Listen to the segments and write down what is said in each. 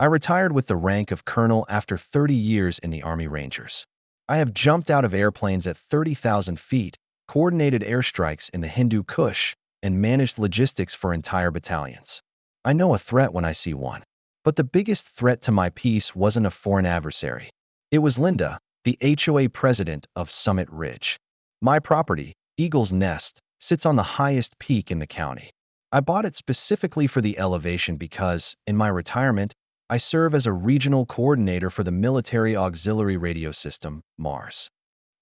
I retired with the rank of colonel after 30 years in the Army Rangers. I have jumped out of airplanes at 30,000 feet, coordinated airstrikes in the Hindu Kush, and managed logistics for entire battalions. I know a threat when I see one. But the biggest threat to my peace wasn't a foreign adversary. It was Linda, the HOA president of Summit Ridge. My property, Eagle's Nest, sits on the highest peak in the county. I bought it specifically for the elevation because, in my retirement, I serve as a regional coordinator for the Military Auxiliary Radio System, MARS.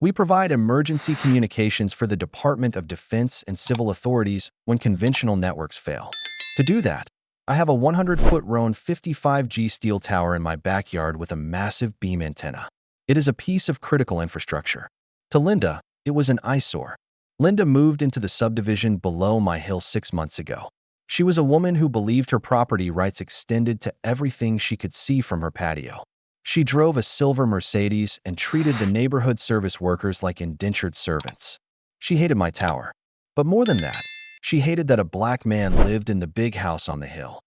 We provide emergency communications for the Department of Defense and civil authorities when conventional networks fail. To do that, I have a 100-foot round 55G steel tower in my backyard with a massive beam antenna. It is a piece of critical infrastructure. To Linda, it was an eyesore. Linda moved into the subdivision below my hill 6 months ago. She was a woman who believed her property rights extended to everything she could see from her patio. She drove a silver Mercedes and treated the neighborhood service workers like indentured servants. She hated my tower. But more than that, she hated that a black man lived in the big house on the hill.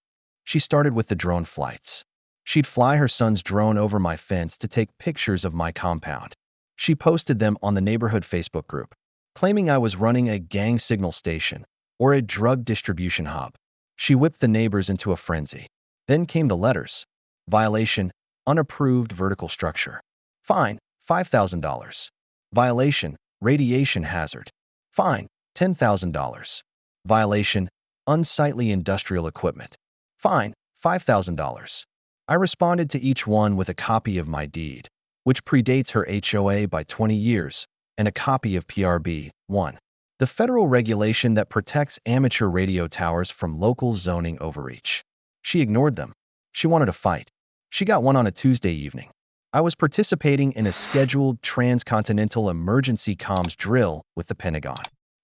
She started with the drone flights. She'd fly her son's drone over my fence to take pictures of my compound. She posted them on the neighborhood Facebook group, claiming I was running a gang signal station or a drug distribution hub. She whipped the neighbors into a frenzy. Then came the letters. Violation, unapproved vertical structure. Fine, $5,000. Violation, radiation hazard. Fine, $10,000. Violation, unsightly industrial equipment. Fine, $5,000. I responded to each one with a copy of my deed, which predates her HOA by 20 years, and a copy of PRB 1, the federal regulation that protects amateur radio towers from local zoning overreach. She ignored them. She wanted a fight. She got one on a Tuesday evening. I was participating in a scheduled transcontinental emergency comms drill with the Pentagon.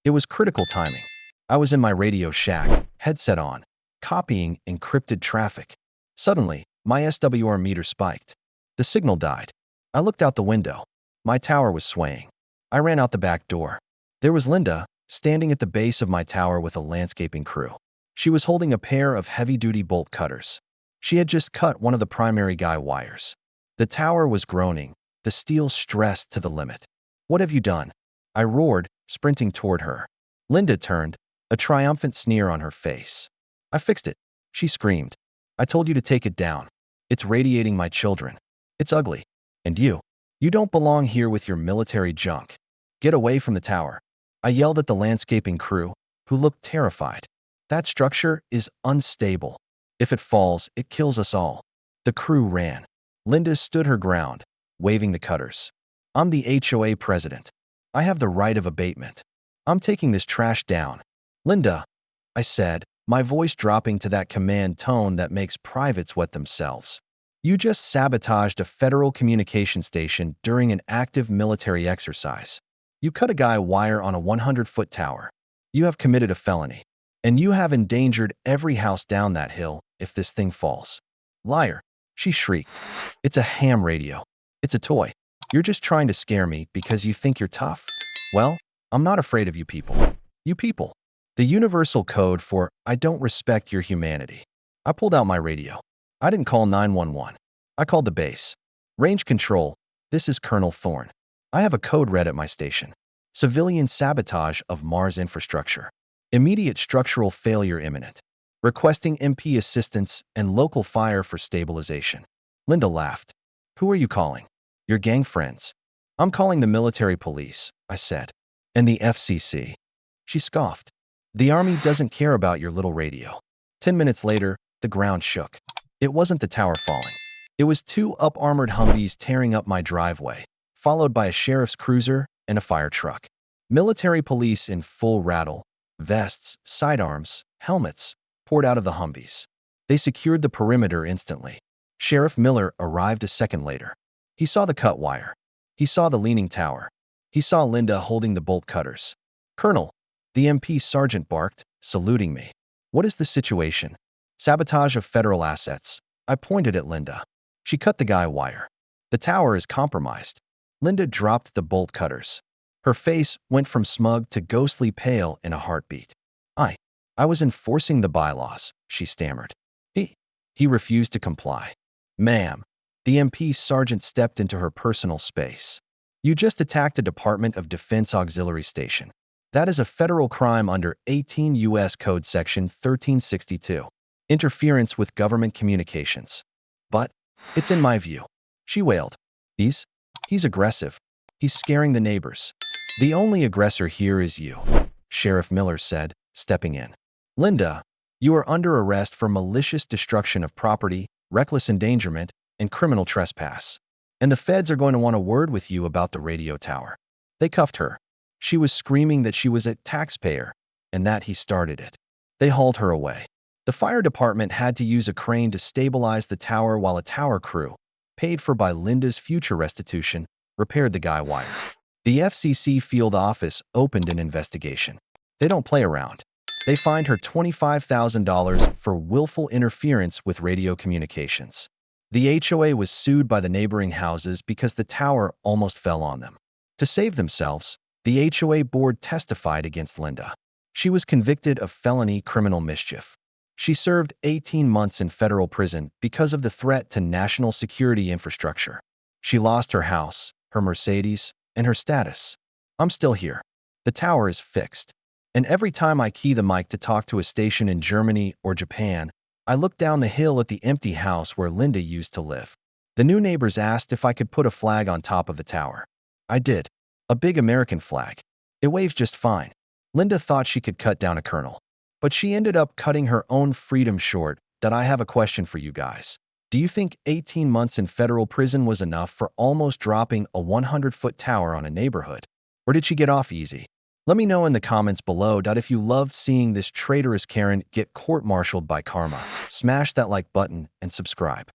It was critical timing. I was in my Radio Shack, headset on, copying encrypted traffic. Suddenly, my SWR meter spiked. The signal died. I looked out the window. My tower was swaying. I ran out the back door. There was Linda, standing at the base of my tower with a landscaping crew. She was holding a pair of heavy-duty bolt cutters. She had just cut one of the primary guy wires. The tower was groaning, the steel stressed to the limit. "What have you done?" I roared, sprinting toward her. Linda turned, a triumphant sneer on her face. "I fixed it," she screamed. "I told you to take it down. It's radiating my children. It's ugly. And you don't belong here with your military junk. Get away from the tower." I yelled at the landscaping crew, who looked terrified. "That structure is unstable. If it falls, it kills us all." The crew ran. Linda stood her ground, waving the cutters. "I'm the HOA president. I have the right of abatement. I'm taking this trash down." "Linda," I said, my voice dropping to that command tone that makes privates wet themselves. "You just sabotaged a federal communication station during an active military exercise. You cut a guy wire on a 100-foot tower. You have committed a felony. And you have endangered every house down that hill if this thing falls." "Liar," she shrieked. "It's a ham radio. It's a toy. You're just trying to scare me because you think you're tough. Well, I'm not afraid of you people. You people. The universal code for I don't respect your humanity." I pulled out my radio. I didn't call 911. I called the base. "Range control, this is Colonel Thorne. I have a code red at my station. Civilian sabotage of Mars infrastructure. Immediate structural failure imminent. Requesting MP assistance and local fire for stabilization." Linda laughed. "Who are you calling? Your gang friends?" "I'm calling the military police," I said. "And the FCC." She scoffed. "The Army doesn't care about your little radio." 10 minutes later, the ground shook. It wasn't the tower falling. It was 2 up-armored Humvees tearing up my driveway, followed by a sheriff's cruiser and a fire truck. Military police in full rattle, vests, sidearms, helmets, poured out of the Humvees. They secured the perimeter instantly. Sheriff Miller arrived a second later. He saw the cut wire. He saw the leaning tower. He saw Linda holding the bolt cutters. "Colonel," the MP sergeant barked, saluting me. "What is the situation?" "Sabotage of federal assets." I pointed at Linda. She cut the guy wire. "The tower is compromised." Linda dropped the bolt cutters. Her face went from smug to ghostly pale in a heartbeat. I was enforcing the bylaws," she stammered. He refused to comply. Ma'am, the MP sergeant stepped into her personal space. You just attacked a Department of Defense auxiliary station. That is a federal crime under 18 U.S. Code Section 1362. Interference with government communications. But it's in my view. She wailed. He's aggressive. He's scaring the neighbors. The only aggressor here is you, Sheriff Miller said, stepping in. Linda, you are under arrest for malicious destruction of property, reckless endangerment, and criminal trespass. And the feds are going to want a word with you about the radio tower. They cuffed her. She was screaming that she was a taxpayer, and that he started it. They hauled her away. The fire department had to use a crane to stabilize the tower while a tower crew, paid for by Linda's future restitution, repaired the guy wire. The FCC field office opened an investigation. They don't play around. They fined her $25,000 for willful interference with radio communications. The HOA was sued by the neighboring houses because the tower almost fell on them. To save themselves, the HOA board testified against Linda. She was convicted of felony criminal mischief. She served 18 months in federal prison because of the threat to national security infrastructure. She lost her house, her Mercedes, and her status. I'm still here. The tower is fixed. And every time I key the mic to talk to a station in Germany or Japan, I look down the hill at the empty house where Linda used to live. The new neighbors asked if I could put a flag on top of the tower. I did. A big American flag. It waves just fine. Linda thought she could cut down a colonel. But she ended up cutting her own freedom short. That I have a question for you guys. Do you think 18 months in federal prison was enough for almost dropping a 100-foot tower on a neighborhood? Or did she get off easy? Let me know in the comments below. If you loved seeing this traitorous Karen get court-martialed by karma, smash that like button and subscribe.